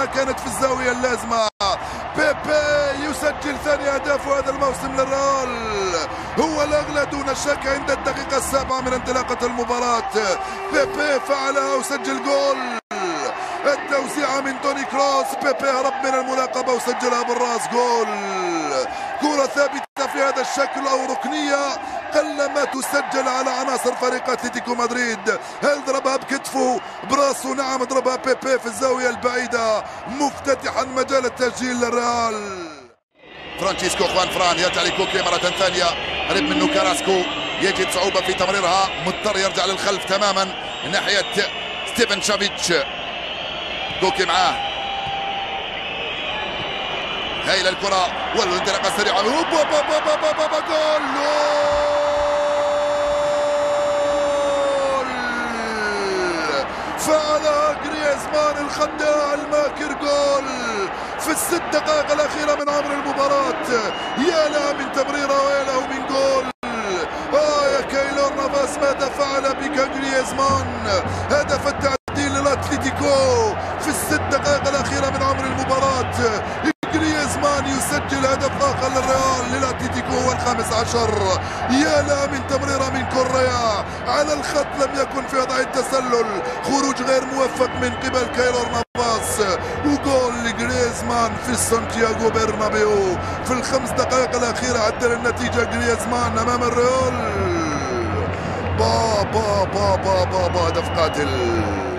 لكنها كانت في الزاوية اللازمة. بيبي يسجل ثاني أهداف هذا الموسم للريال، هو الأغلى دون شك عند الدقيقة السابعة من انطلاقة المباراة. بيبي فعلها وسجل جول، التوزيعة من توني كروس، بيبي هرب من المراقبة وسجلها بالراس، جول. كرة ثابتة في هذا الشكل أو ركنية قلما تسجل على عناصر فريق اتلتيكو مدريد. هل ضربها بكتفه براسه؟ نعم، ضربها بيبي في الزاوية البعيدة مفتتحا مجال التسجيل للريال. فرانشيسكو خوان فران يرجع لكوكي مرة ثانية، قريب منه كاراسكو، يجد صعوبة في تمريرها، مضطر يرجع للخلف تماما ناحية ستيفن شافيتش. كوكي معاه، هايلة الكرة والانطلاقة السريعة، جول فعلها جريزمان الخداع الماكر، جول في الست دقائق الأخيرة من عمر المباراة. يا لها من تمريرة ويا له من جول. يا كايلور نافاس، ماذا فعل بك جريزمان؟ هدف التعديل للاتليتيكو في الست دقائق الأخيرة من عمر المباراة. جريزمان يسجل هدف آخر للريال للاتليتيكو، هو ال15. يا لها من تمريرة من كوريا على الخط، لم يكن في وضع التسلل، خروج غير موفق من قبل كايلور نافاس، وجول لجريزمان في سانتياغو برنابيو في الخمس دقائق الأخيرة. عدل النتيجة جريزمان أمام الريال. با با با با با, با هدف قاتل.